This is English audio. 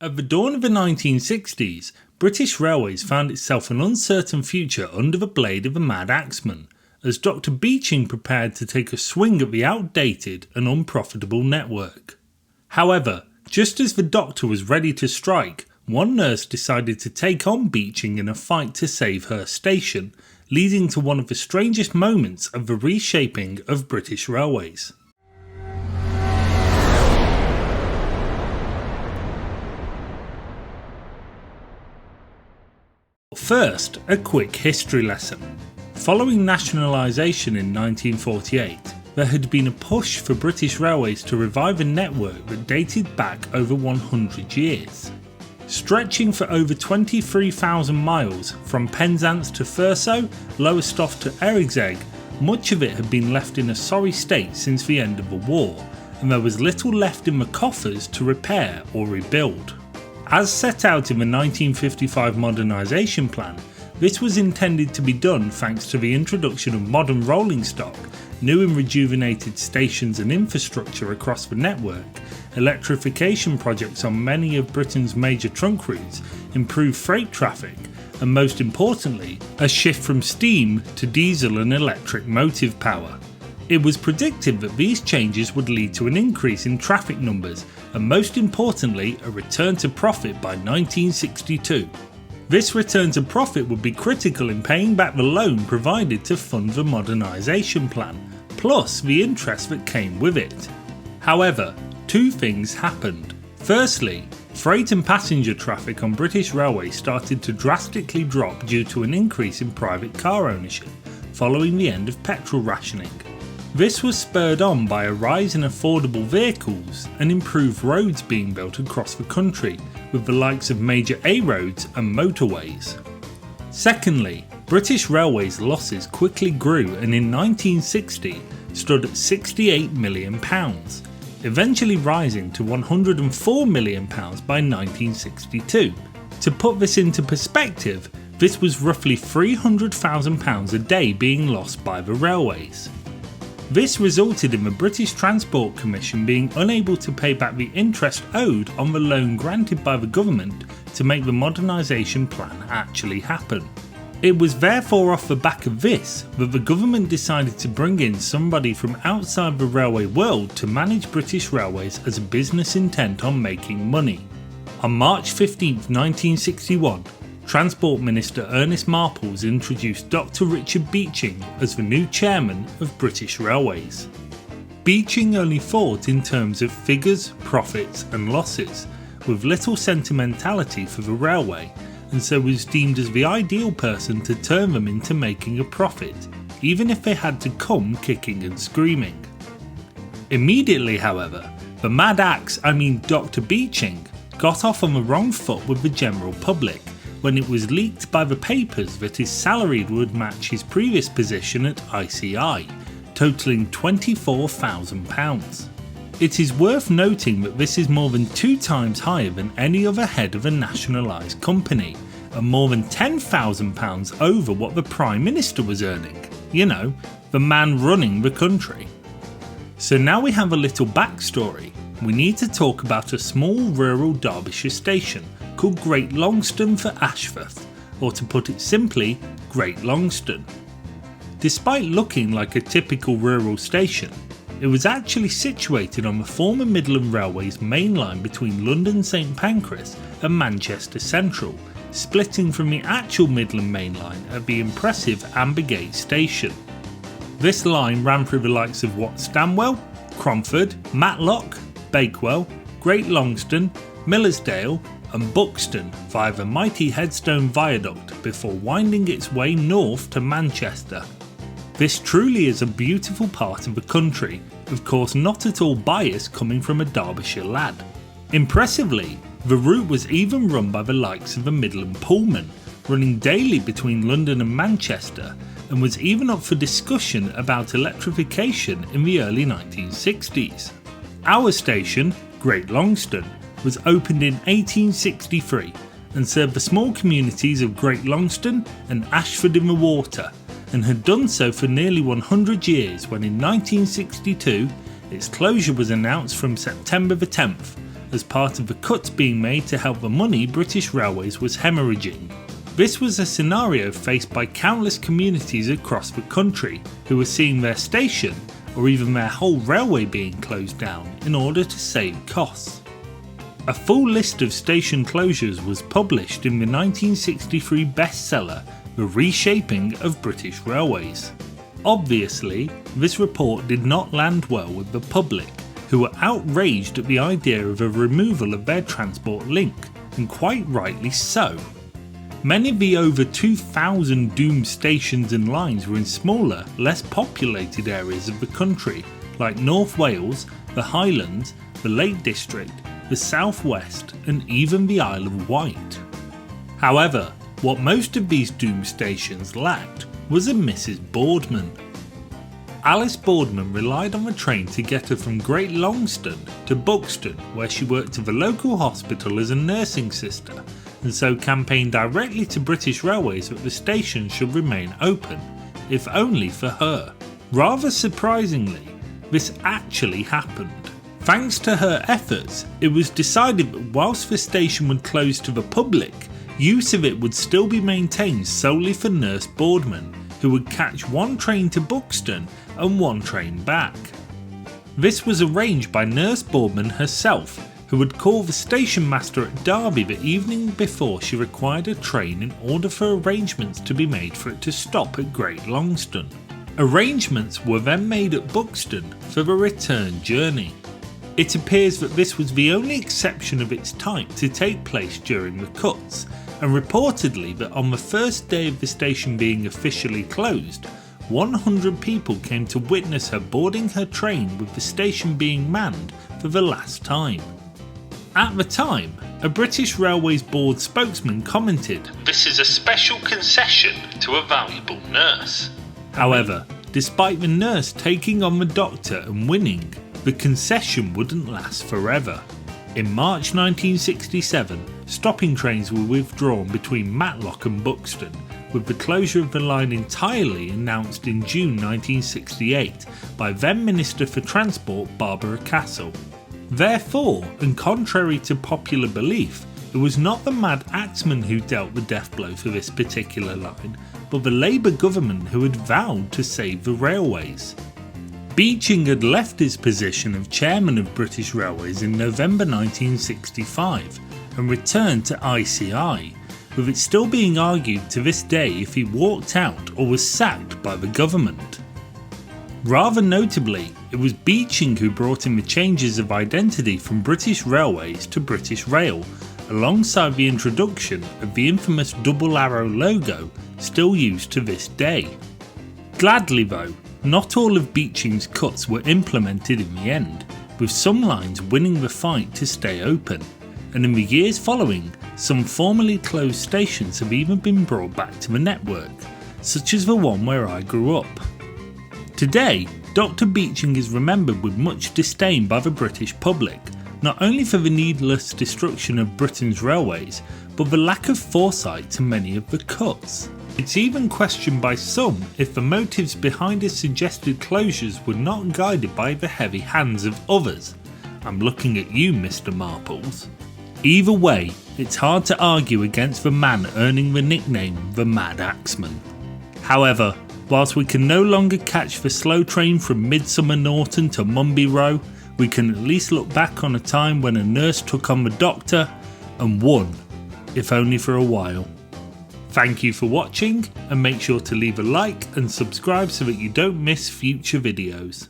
At the dawn of the 1960s, British Railways found itself an uncertain future under the blade of a mad Axeman, as Dr. Beeching prepared to take a swing at the outdated and unprofitable network. However, just as the doctor was ready to strike, one nurse decided to take on Beeching in a fight to save her station, leading to one of the strangest moments of the reshaping of British Railways. First, a quick history lesson. Following nationalisation in 1948, there had been a push for British Railways to revive a network that dated back over 100 years. Stretching for over 23,000 miles from Penzance to Thurso, Lowestoft to Erixegg, much of it had been left in a sorry state since the end of the war, and there was little left in the coffers to repair or rebuild. As set out in the 1955 Modernisation plan, this was intended to be done thanks to the introduction of modern rolling stock, new and rejuvenated stations and infrastructure across the network, electrification projects on many of Britain's major trunk routes, improved freight traffic, and most importantly, a shift from steam to diesel and electric motive power. It was predicted that these changes would lead to an increase in traffic numbers and most importantly a return to profit by 1962. This return to profit would be critical in paying back the loan provided to fund the modernisation plan, plus the interest that came with it. However, two things happened. Firstly, freight and passenger traffic on British Railways started to drastically drop due to an increase in private car ownership, following the end of petrol rationing. This was spurred on by a rise in affordable vehicles and improved roads being built across the country, with the likes of major A roads and motorways. Secondly, British Railways' losses quickly grew and in 1960 stood at £68 million, eventually rising to £104 million by 1962. To put this into perspective, this was roughly £300,000 a day being lost by the railways. This resulted in the British Transport Commission being unable to pay back the interest owed on the loan granted by the government to make the modernisation plan actually happen. It was therefore off the back of this that the government decided to bring in somebody from outside the railway world to manage British Railways as a business intent on making money. On March 15, 1961, Transport Minister Ernest Marples introduced Dr. Richard Beeching as the new chairman of British Railways. Beeching only thought in terms of figures, profits and losses, with little sentimentality for the railway, and so was deemed as the ideal person to turn them into making a profit, even if they had to come kicking and screaming. Immediately, however, the mad axe, Dr. Beeching, got off on the wrong foot with the general public, when it was leaked by the papers that his salary would match his previous position at ICI, totalling £24,000. It is worth noting that this is more than 2 times higher than any other head of a nationalised company, and more than £10,000 over what the Prime Minister was earning. You know, the man running the country. So now we have a little backstory. We need to talk about a small rural Derbyshire station called Great Longston for Ashforth, or to put it simply, Great Longston. Despite looking like a typical rural station, it was actually situated on the former Midland Railway's main line between London St Pancras and Manchester Central, splitting from the actual Midland main line at the impressive Ambergate station. This line ran through the likes of Stanwell, Cromford, Matlock, Bakewell, Great Longston, Millersdale and Buxton via the mighty Headstone Viaduct before winding its way north to Manchester. This truly is a beautiful part of the country, of course not at all biased coming from a Derbyshire lad. Impressively, the route was even run by the likes of the Midland Pullman, running daily between London and Manchester, and was even up for discussion about electrification in the early 1960s. Our station, Great Longston, was opened in 1863 and served the small communities of Great Longston and Ashford in the Water, and had done so for nearly 100 years when in 1962 its closure was announced from September the 10th, as part of the cuts being made to help the money British Railways was hemorrhaging. This was a scenario faced by countless communities across the country who were seeing their station or even their whole railway being closed down in order to save costs. A full list of station closures was published in the 1963 bestseller The Reshaping of British Railways. Obviously, this report did not land well with the public, who were outraged at the idea of a removal of their transport link, and quite rightly so. Many of the over 2,000 doomed stations and lines were in smaller, less populated areas of the country, like North Wales, the Highlands, the Lake District, the South West, and even the Isle of Wight. However, what most of these doomed stations lacked was a Mrs. Boardman. Alice Boardman relied on the train to get her from Great Longston to Buxton, where she worked at the local hospital as a nursing sister, and so campaigned directly to British Railways that the station should remain open, if only for her. Rather surprisingly, this actually happened. Thanks to her efforts, it was decided that whilst the station would close to the public, use of it would still be maintained solely for Nurse Boardman, who would catch one train to Buxton and one train back. This was arranged by Nurse Boardman herself, who would call the station master at Derby the evening before she required a train in order for arrangements to be made for it to stop at Great Longston. Arrangements were then made at Buxton for the return journey. It appears that this was the only exception of its type to take place during the cuts, and reportedly that on the first day of the station being officially closed, 100 people came to witness her boarding her train with the station being manned for the last time. At the time, a British Railways Board spokesman commented, "This is a special concession to a valuable nurse." However, despite the nurse taking on the doctor and winning, the concession wouldn't last forever. In March 1967, stopping trains were withdrawn between Matlock and Buxton, with the closure of the line entirely announced in June 1968 by then Minister for Transport Barbara Castle. Therefore, and contrary to popular belief, it was not the mad Axeman who dealt the death blow for this particular line, but the Labour government who had vowed to save the railways. Beeching had left his position of chairman of British Railways in November 1965 and returned to ICI, with it still being argued to this day if he walked out or was sacked by the government. Rather notably, it was Beeching who brought in the changes of identity from British Railways to British Rail, alongside the introduction of the infamous double arrow logo still used to this day. Gladly though, not all of Beeching's cuts were implemented in the end, with some lines winning the fight to stay open, and in the years following, some formerly closed stations have even been brought back to the network, such as the one where I grew up. Today, Dr. Beeching is remembered with much disdain by the British public, not only for the needless destruction of Britain's railways, but the lack of foresight to many of the cuts. It's even questioned by some if the motives behind his suggested closures were not guided by the heavy hands of others. I'm looking at you, Mr. Marples. Either way, it's hard to argue against the man earning the nickname the Mad Axeman. However, whilst we can no longer catch the slow train from Midsummer Norton to Mumby Row, we can at least look back on a time when a nurse took on the doctor and won, if only for a while. Thank you for watching, and make sure to leave a like and subscribe so that you don't miss future videos.